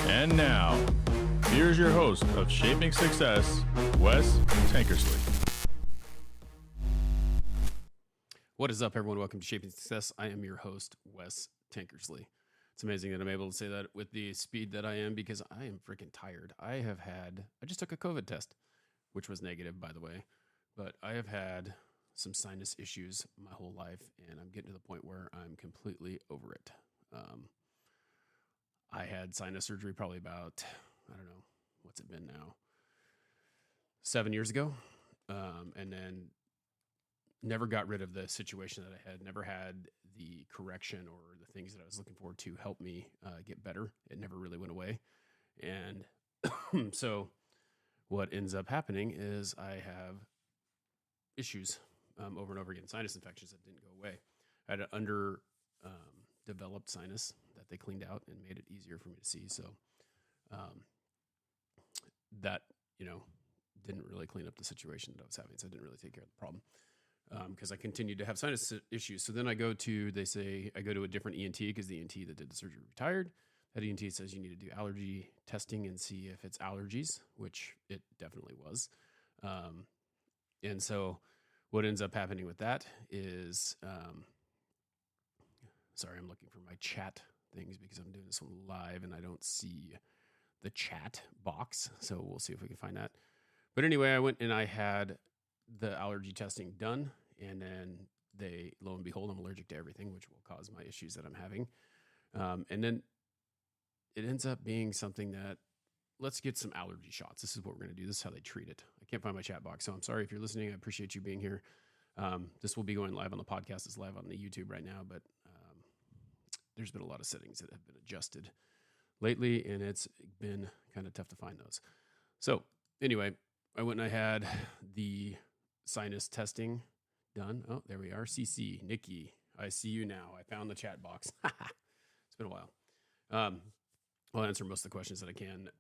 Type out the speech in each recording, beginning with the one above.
And now, here's your host of Shaping Success, Wes Tankersley. What is up, everyone? Welcome to Shaping Success. I am your host, Wes Tankersley. It's amazing that I'm able to say that with the speed that I am because I am freaking tired. I just took a COVID test, which was negative, by the way, but I have had some sinus issues my whole life, and I'm getting to the point where I'm completely over it. I had sinus surgery probably about, I don't know, what's it been now? 7 years ago. And then never got rid of the situation that I had, never had the correction or the things that I was looking for to help me get better. It never really went away. And so what ends up happening is I have issues over and over again, sinus infections that didn't go away. I had an developed sinus that they cleaned out and made it easier for me to see. So that, didn't really clean up the situation that I was having. So I didn't really take care of the problem because I continued to have sinus issues. So then I go to a different ENT because the ENT that did the surgery retired. That ENT says you need to do allergy testing and see if it's allergies, which it definitely was. And so what ends up happening with that is, sorry, I'm looking for my chat things because I'm doing this one live and I don't see the chat box. So we'll see if we can find that. But anyway, I went and I had the allergy testing done. And then lo and behold, I'm allergic to everything, which will cause my issues that I'm having. And then it ends up being something that, let's get some allergy shots. This is what we're going to do. This is how they treat it. I can't find my chat box. So I'm sorry if you're listening. I appreciate you being here. This will be going live on the podcast. It's live on the YouTube right now, but there's been a lot of settings that have been adjusted lately, and it's been kind of tough to find those. So anyway, I went and I had the sinus testing done. Oh, there we are. CC, Nikki, I see you now. I found the chat box. It's been a while. I'll answer most of the questions that I can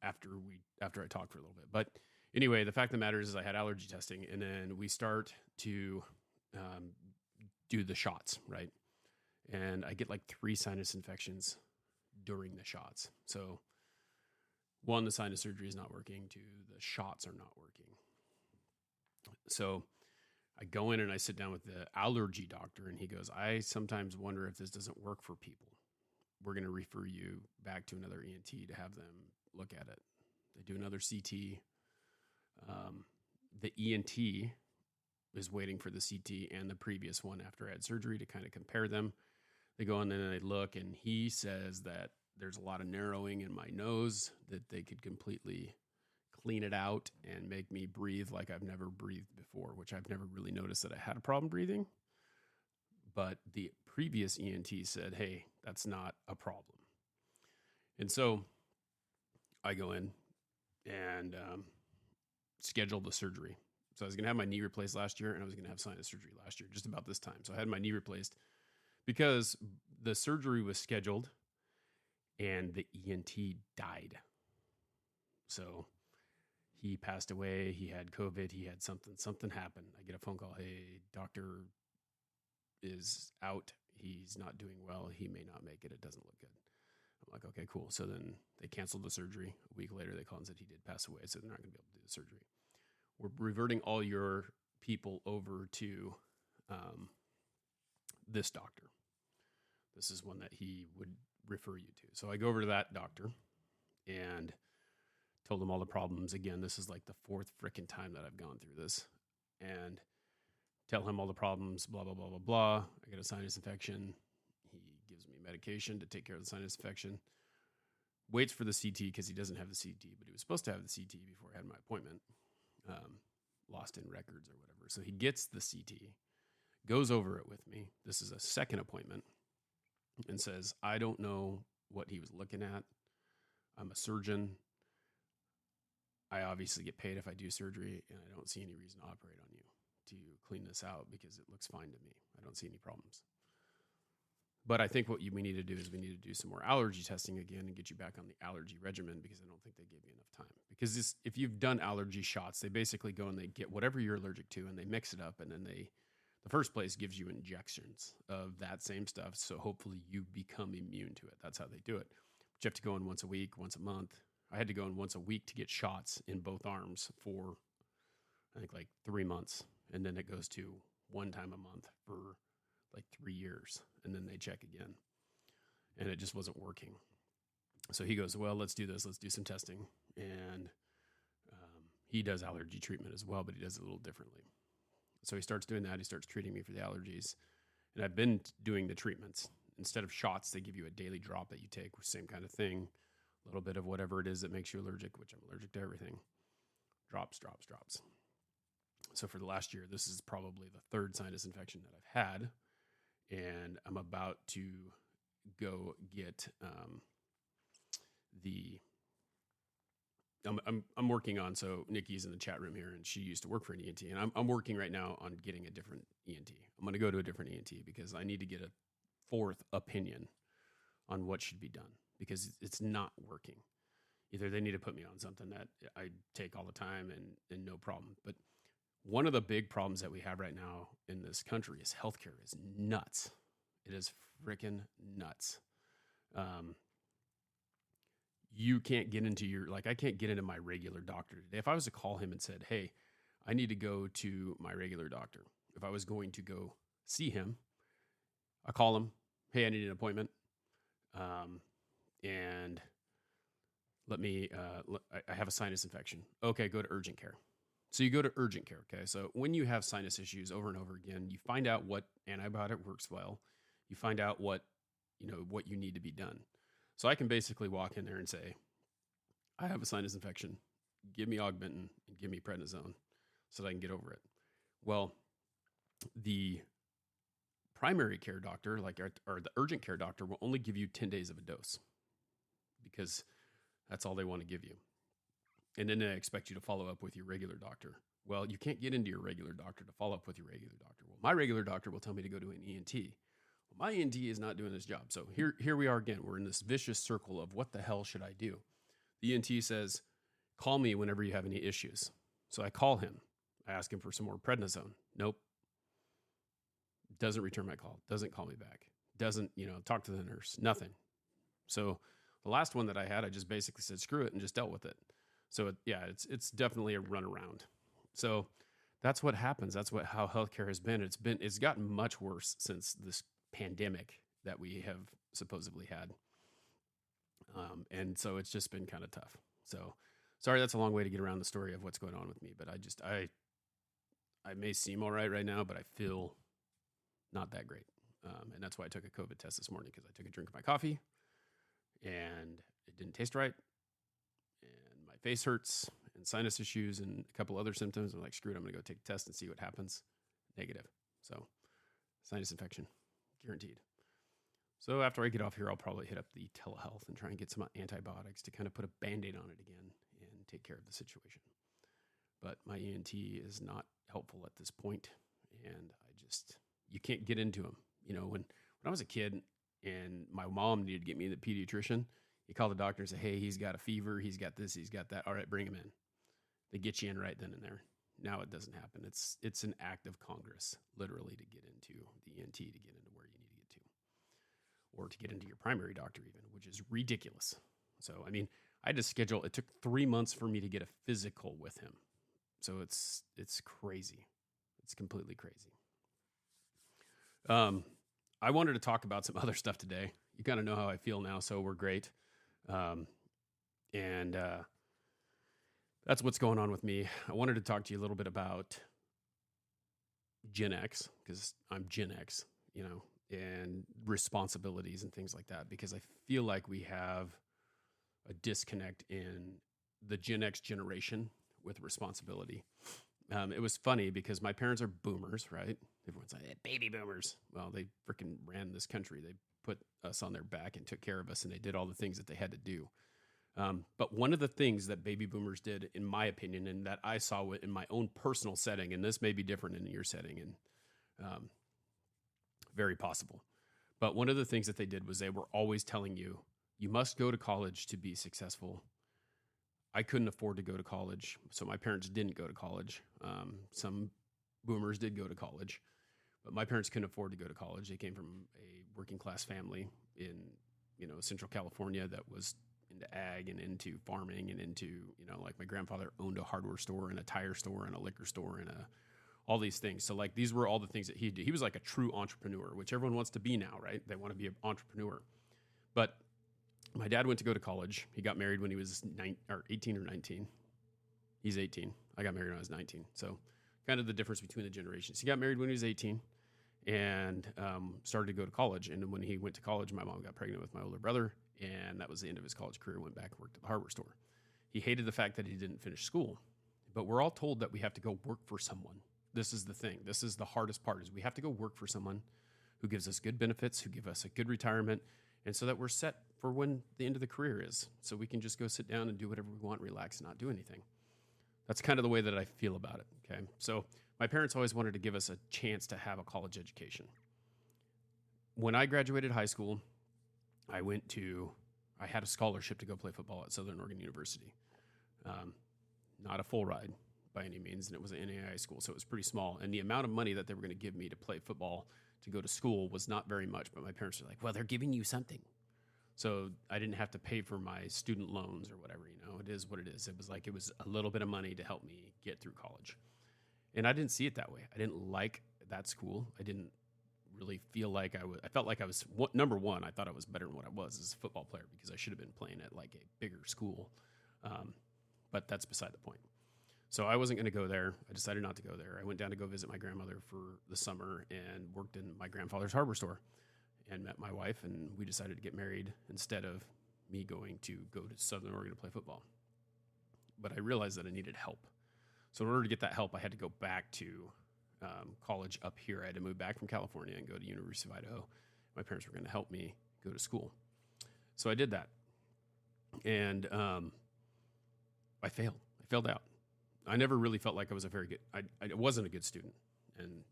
after I talk for a little bit. But anyway, the fact of the matter is I had allergy testing, and then we start to do the shots, right? And I get like 3 sinus infections during the shots. So 1, the sinus surgery is not working. 2, the shots are not working. So I go in and I sit down with the allergy doctor, and he goes, I sometimes wonder if this doesn't work for people. We're going to refer you back to another ENT to have them look at it. They do another CT. The ENT is waiting for the CT and the previous one after I had surgery to kind of compare them. They go in and they look, and he says that there's a lot of narrowing in my nose, that they could completely clean it out and make me breathe like I've never breathed before, which I've never really noticed that I had a problem breathing. But the previous ENT said, hey, that's not a problem. And so I go in and schedule the surgery. So I was going to have my knee replaced last year, and I was going to have sinus surgery last year, just about this time. So I had my knee replaced because the surgery was scheduled and the ENT died. So he passed away. He had COVID. He had something happened. I get a phone call. Hey, doctor is out. He's not doing well. He may not make it. It doesn't look good. I'm like, okay, cool. So then they canceled the surgery. A week later, they called and said he did pass away. So they're not going to be able to do the surgery. We're reverting all your people over to this doctor. This is one that he would refer you to. So I go over to that doctor and told him all the problems. Again, this is like the 4th frickin' time that I've gone through this. And tell him all the problems, blah, blah, blah, blah, blah. I got a sinus infection. He gives me medication to take care of the sinus infection. Waits for the CT because he doesn't have the CT, but he was supposed to have the CT before I had my appointment. Lost in records or whatever. So he gets the CT, goes over it with me. This is a second appointment, and says, I don't know what he was looking at. I'm a surgeon. I obviously get paid if I do surgery, and I don't see any reason to operate on you to clean this out because it looks fine to me. I don't see any problems. But I think what we need to do is we need to do some more allergy testing again and get you back on the allergy regimen because I don't think they gave you enough time. Because if you've done allergy shots, they basically go and they get whatever you're allergic to and they mix it up, and then the first place gives you injections of that same stuff. So hopefully you become immune to it. That's how they do it. you have to go in once a week, once a month. I had to go in once a week to get shots in both arms for, I think, like 3 months. And then it goes to one time a month for like 3 years. And then they check again. And it just wasn't working. So he goes, well, let's do this. Let's do some testing. And he does allergy treatment as well, but he does it a little differently. So he starts doing that. He starts treating me for the allergies. And I've been doing the treatments. Instead of shots, they give you a daily drop that you take, same kind of thing. A little bit of whatever it is that makes you allergic, which I'm allergic to everything. Drops. So for the last year, this is probably the third sinus infection that I've had. And I'm about to go get I'm working on, so Nikki's in the chat room here, and she used to work for an ENT, and I'm working right now on getting a different ENT. I'm going to go to a different ENT because I need to get a fourth opinion on what should be done because it's not working. Either they need to put me on something that I take all the time and no problem. But one of the big problems that we have right now in this country is healthcare is nuts. It is freaking nuts. You can't get into I can't get into my regular doctor today. If I was to call him and said, hey, I need to go to my regular doctor. If I was going to go see him, I call him, hey, I need an appointment. And let me, I have a sinus infection. Okay, go to urgent care. So you go to urgent care, okay? So when you have sinus issues over and over again, you find out what antibiotic works well. You find out what you need to be done. So I can basically walk in there and say, I have a sinus infection. Give me Augmentin and give me prednisone so that I can get over it. Well, the primary care doctor, or the urgent care doctor, will only give you 10 days of a dose because that's all they want to give you. And then they expect you to follow up with your regular doctor. Well, you can't get into your regular doctor to follow up with your regular doctor. Well, my regular doctor will tell me to go to an ENT. Well, my ENT is not doing this job. So here we are again. We're in this vicious circle of what the hell should I do? The ENT says, call me whenever you have any issues. So I call him. I ask him for some more prednisone. Nope. Doesn't return my call. Doesn't call me back. Doesn't, talk to the nurse. Nothing. So the last one that I had, I just basically said, screw it, and just dealt with it. So it's definitely a runaround. So that's what happens. That's how healthcare has been. It's gotten much worse since this pandemic that we have supposedly had. And so it's just been kind of tough. So sorry, that's a long way to get around the story of what's going on with me, but I may seem all right now, but I feel not that great. And that's why I took a COVID test this morning, because I took a drink of my coffee and it didn't taste right. And my face hurts and sinus issues and a couple other symptoms. I'm like, screw it, I'm going to go take a test and see what happens. Negative. So sinus infection, guaranteed. So after I get off here, I'll probably hit up the telehealth and try and get some antibiotics to kind of put a Band-Aid on it again and take care of the situation. But my ENT is not helpful at this point, and you can't get into them. When I was a kid and my mom needed to get me the pediatrician, you call the doctor and say, hey, he's got a fever, he's got this, he's got that. All right, bring him in. They get you in right then and there. Now it doesn't happen. It's an act of Congress, literally, to get into the ENT, to get into where you need to get to, or to get into your primary doctor even, which is ridiculous. So, I had to schedule, it took 3 months for me to get a physical with him. So it's crazy. It's completely crazy. I wanted to talk about some other stuff today. You kind of know how I feel now, so we're great. And that's what's going on with me. I wanted to talk to you a little bit about Gen X, because I'm Gen X, and responsibilities and things like that, because I feel like we have a disconnect in the Gen X generation with responsibility. It was funny because my parents are boomers, right? Everyone's like, baby boomers. Well, they freaking ran this country. They put us on their back and took care of us, and they did all the things that they had to do. But one of the things that baby boomers did, in my opinion, and that I saw in my own personal setting, and this may be different in your setting, and very possible. But one of the things that they did was they were always telling you, you must go to college to be successful. I couldn't afford to go to college, so my parents didn't go to college. Some boomers did go to college, but my parents couldn't afford to go to college. They came from a working class family in Central California that was into ag and into farming and into, like my grandfather owned a hardware store and a tire store and a liquor store and all these things. So like these were all the things that he did. He was like a true entrepreneur, which everyone wants to be now, right? They want to be an entrepreneur. But my dad went to go to college. He got married when he was 18 or 19. He's 18. I got married when I was 19. So kind of the difference between the generations. He got married when he was 18 and started to go to college. And when he went to college, my mom got pregnant with my older brother. And that was the end of his college career. Went back and worked at the hardware store. He hated the fact that he didn't finish school. But we're all told that we have to go work for someone. This is the thing. This is the hardest part, is we have to go work for someone who gives us good benefits, who give us a good retirement, and so that we're set for when the end of the career is. So we can just go sit down and do whatever we want, relax, and not do anything. That's kind of the way that I feel about it, okay? So my parents always wanted to give us a chance to have a college education. When I graduated high school, I had a scholarship to go play football at Southern Oregon University. Not a full ride by any means, and it was an NAIA school, so it was pretty small. And the amount of money that they were going to give me to play football to go to school was not very much, but my parents were like, well, they're giving you something. So I didn't have to pay for my student loans or whatever, it is what it is. It was a little bit of money to help me get through college. And I didn't see it that way. I didn't like that school. I didn't really feel like I felt like I was, number one, I thought I was better than what I was as a football player because I should have been playing at like a bigger school. But that's beside the point. So I wasn't going to go there. I decided not to go there. I went down to go visit my grandmother for the summer and worked in my grandfather's hardware store and met my wife, and we decided to get married instead of me going to Southern Oregon to play football. But I realized that I needed help. So in order to get that help, I had to go back to college up here. I had to move back from California and go to University of Idaho. My parents were going to help me go to school. So I did that. And I failed. I failed out. I never really felt like I was I wasn't a good student. And,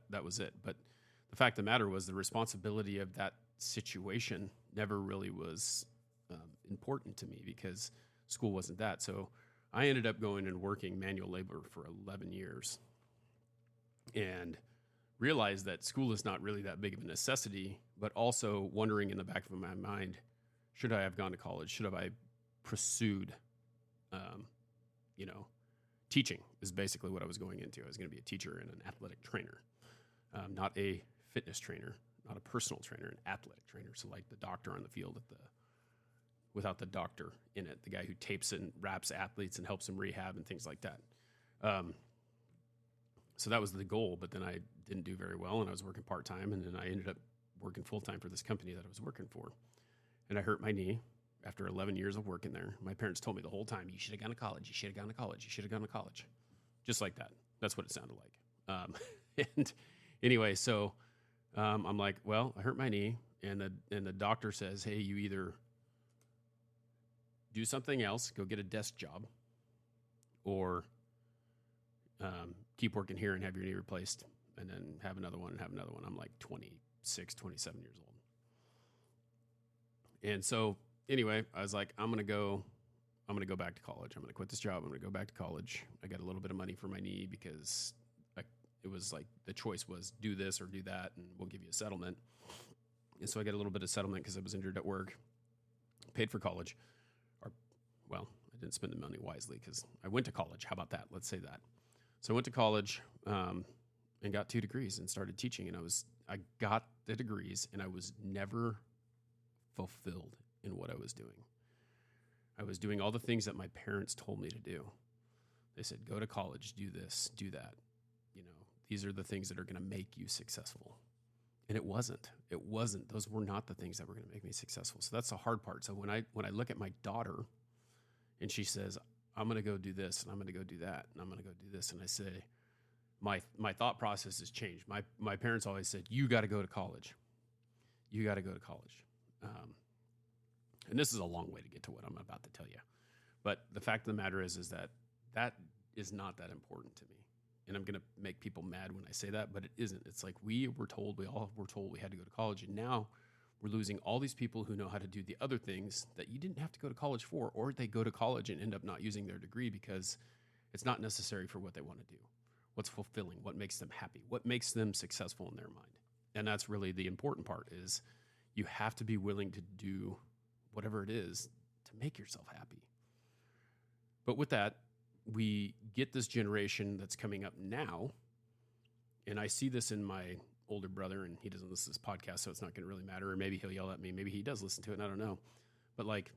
that was it. But the fact of the matter was the responsibility of that situation never really was important to me because school wasn't that. So I ended up going and working manual labor for 11 years and realized that school is not really that big of a necessity, but also wondering in the back of my mind, should I have gone to college? Should have I pursued, teaching is basically what I was going into. I was going to be a teacher and an athletic trainer, not a fitness trainer, not a personal trainer, an athletic trainer. So like the doctor on the field without the doctor in it, the guy who tapes and wraps athletes and helps them rehab and things like that. So that was the goal, but then I didn't do very well and I was working part-time, and then I ended up working full-time for this company that I was working for. And I hurt my knee after 11 years of working there. My parents told me the whole time, you should have gone to college, you should have gone to college, you should have gone to college. Just like that. That's what it sounded like. And anyway, so I'm like, well, I hurt my knee, and the doctor says, hey, you either do something else, go get a desk job, or keep working here and have your knee replaced, and then have another one and have another one. I'm like 26, 27 years old. And so anyway, I was like, I'm going to go back to college. I'm going to quit this job. I'm going to go back to college. I got a little bit of money for my knee because it was like the choice was do this or do that, and we'll give you a settlement. And so I got a little bit of settlement because I was injured at work, paid for college. I didn't spend the money wisely because I went to college. How about that? Let's say that. So I went to college and got 2 degrees and started teaching. And I got the degrees, and I was never fulfilled in what I was doing. I was doing all the things that my parents told me to do. They said, go to college, do this, do that. These are the things that are going to make you successful. And it wasn't. Those were not the things that were going to make me successful. So that's the hard part. So when I look at my daughter and she says, I'm going to go do this and I'm going to go do that and I'm going to go do this, and I say, my thought process has changed. My parents always said, you got to go to college. You got to go to college. And this is a long way to get to what I'm about to tell you. But the fact of the matter is that is not that important to me. And I'm going to make people mad when I say that, but it isn't. It's like we all were told we had to go to college, and now we're losing all these people who know how to do the other things that you didn't have to go to college for, or they go to college and end up not using their degree because it's not necessary for what they want to do. What's fulfilling, what makes them happy, what makes them successful in their mind. And that's really the important part is You have to be willing to do whatever it is to make yourself happy. But with that, we get this generation that's coming up now. And I see this in my older brother, and he doesn't listen to this podcast, so it's not going to really matter. Or maybe he'll yell at me. Maybe he does listen to it, and I don't know. But like,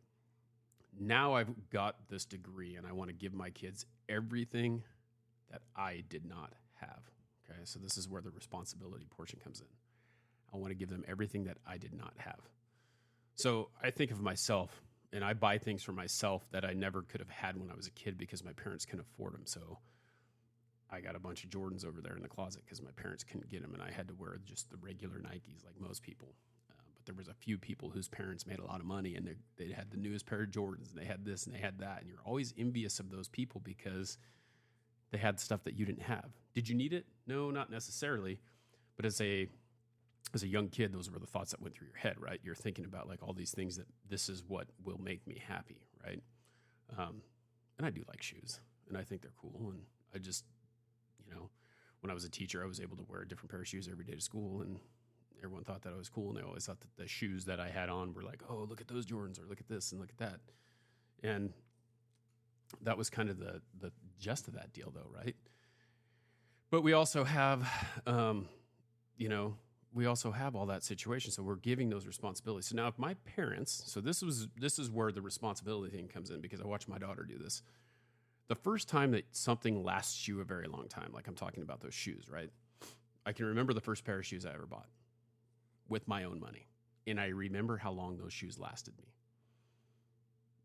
now I've got this degree, and I want to give my kids everything that I did not have. Okay, so this is where the responsibility portion comes in. I want to give them everything that I did not have. So I think of myself, and I buy things for myself that I never could have had when I was a kid because my parents couldn't afford them. So I got a bunch of Jordans over there in the closet because my parents couldn't get them, and I had to wear just the regular Nikes like most people. But there was a few people whose parents made a lot of money, and they had the newest pair of Jordans, and they had this and they had that, and you're always envious of those people because they had stuff that you didn't have. Did you need it? No, not necessarily. But as a young kid, those were the thoughts that went through your head, right? You're thinking about like all these things that this is what will make me happy, right? And I do like shoes, and I think they're cool. And I just, when I was a teacher, I was able to wear a different pair of shoes every day to school, and everyone thought that I was cool. And they always thought that the shoes that I had on were like, oh, look at those Jordans, or look at this and look at that. And that was kind of the gist of that deal, though, right? But we also have, we also have all that situation. So we're giving those responsibilities. So now if my parents, so this is where the responsibility thing comes in, because I watched my daughter do this. The first time that something lasts you a very long time, like I'm talking about those shoes, right? I can remember the first pair of shoes I ever bought with my own money. And I remember how long those shoes lasted me.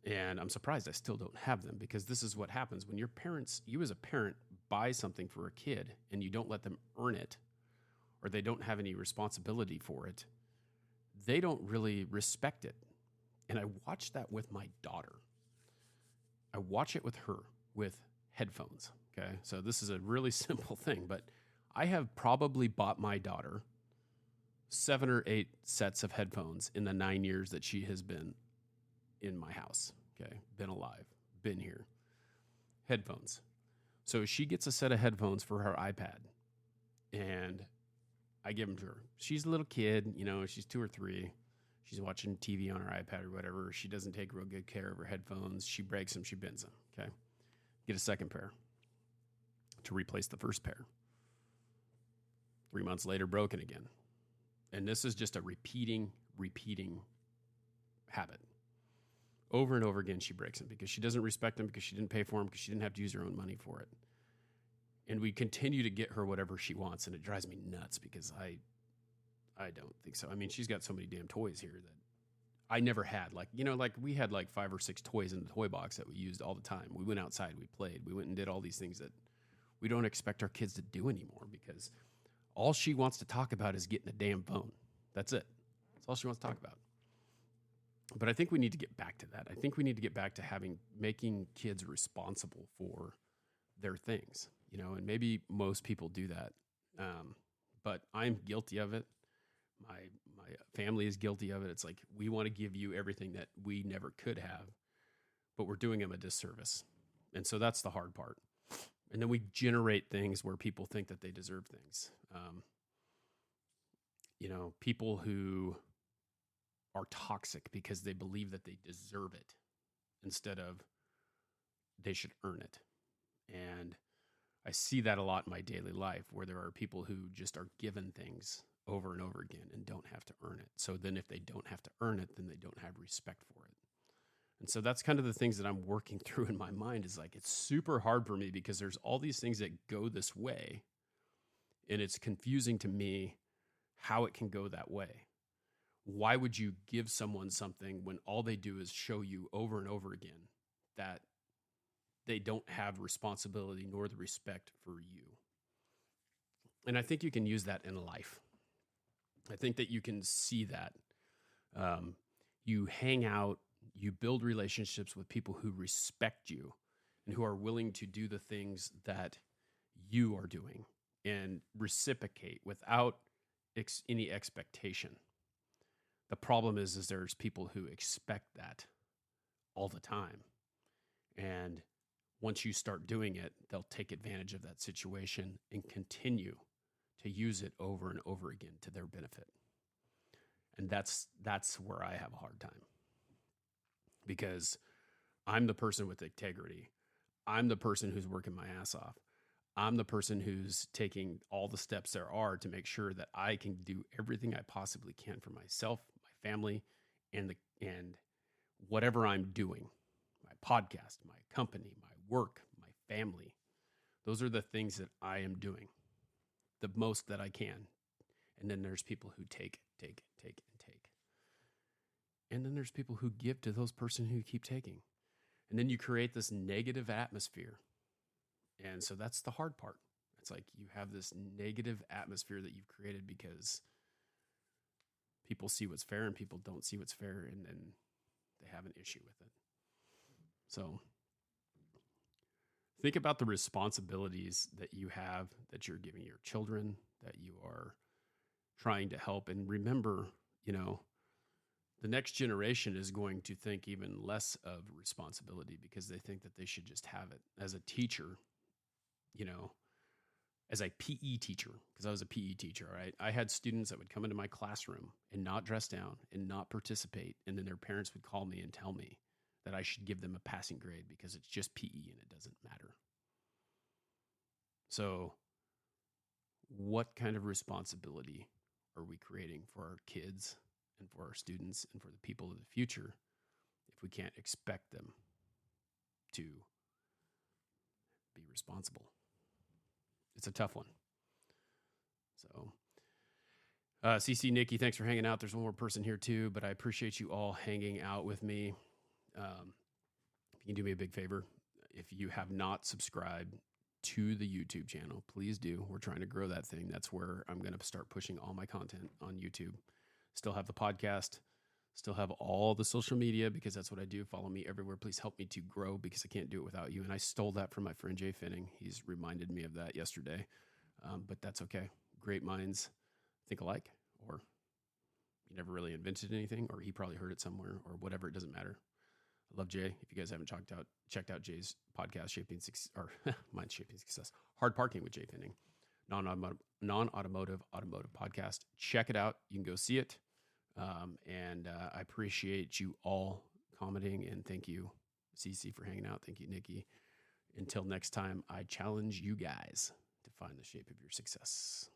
And I'm surprised I still don't have them, because this is what happens when you as a parent buy something for a kid and you don't let them earn it, or they don't have any responsibility for it. They don't really respect it. And I watched that with my daughter. I watch it with her with headphones. Okay. So this is a really simple thing, but I have probably bought my daughter 7 or 8 sets of headphones in the 9 years that she has been in my house. Okay. Been alive, been here. Headphones. So she gets a set of headphones for her iPad, and I give them to her. She's a little kid, she's 2 or 3. She's watching TV on her iPad or whatever. She doesn't take real good care of her headphones. She breaks them, she bends them. Okay. Get a second pair to replace the first pair. 3 months later, broken again. And this is just a repeating habit. Over and over again, she breaks them because she doesn't respect them, because she didn't pay for them, because she didn't have to use her own money for it. And we continue to get her whatever she wants, and it drives me nuts because I don't think so. I mean, she's got so many damn toys here that I never had. Like we had like 5 or 6 toys in the toy box that we used all the time. We went outside, we played, we went and did all these things that we don't expect our kids to do anymore, because all she wants to talk about is getting a damn phone. That's it. That's all she wants to talk about. But I think we need to get back to that. I think we need to get back to making kids responsible for their things, and maybe most people do that. But I'm guilty of it. My family is guilty of it. It's like, we want to give you everything that we never could have, but we're doing them a disservice. And so that's the hard part. And then we generate things where people think that they deserve things. People who are toxic because they believe that they deserve it instead of they should earn it. And I see that a lot in my daily life, where there are people who just are given things over and over again and don't have to earn it. So then if they don't have to earn it, then they don't have respect for it. And so that's kind of the things that I'm working through in my mind, is like, it's super hard for me because there's all these things that go this way, and it's confusing to me how it can go that way. Why would you give someone something when all they do is show you over and over again that they don't have responsibility nor the respect for you? And I think you can use that in life. I think that you can see that. You hang out, you build relationships with people who respect you and who are willing to do the things that you are doing and reciprocate without any expectation. The problem is there's people who expect that all the time. And once you start doing it, they'll take advantage of that situation and continue to use it over and over again to their benefit. And that's where I have a hard time, because I'm the person with integrity. I'm the person who's working my ass off. I'm the person who's taking all the steps there are to make sure that I can do everything I possibly can for myself, my family, and whatever I'm doing, my podcast, my company, my work, my family. Those are the things that I am doing the most that I can. And then there's people who take. And then there's people who give to those person who keep taking. And then you create this negative atmosphere. And so that's the hard part. It's like you have this negative atmosphere that you've created because people see what's fair and people don't see what's fair, and then they have an issue with it. So think about the responsibilities that you have, that you're giving your children, that you are trying to help. And remember, the next generation is going to think even less of responsibility because they think that they should just have it. As a teacher, as a PE teacher, because I was a PE teacher, right? I had students that would come into my classroom and not dress down and not participate. And then their parents would call me and tell me that I should give them a passing grade because it's just PE and it doesn't matter. So what kind of responsibility are we creating for our kids and for our students and for the people of the future if we can't expect them to be responsible? It's a tough one. So, CC Nikki, thanks for hanging out. There's one more person here too, but I appreciate you all hanging out with me. If you can do me a big favor, if you have not subscribed to the YouTube channel, please do. We're trying to grow that thing. That's where I'm going to start pushing all my content on YouTube. Still have the podcast, still have all the social media because that's what I do. Follow me everywhere. Please help me to grow because I can't do it without you. And I stole that from my friend Jay Finning. He's reminded me of that yesterday, but that's okay. Great minds think alike, or he never really invented anything, or he probably heard it somewhere, or whatever. It doesn't matter. I love Jay. If you guys haven't checked out Jay's podcast, Mine's Shaping Success, Hard Parking with Jay Finning, non-automotive podcast. Check it out. You can go see it. And I appreciate you all commenting, and thank you, CC, for hanging out. Thank you, Nikki. Until next time, I challenge you guys to find the shape of your success.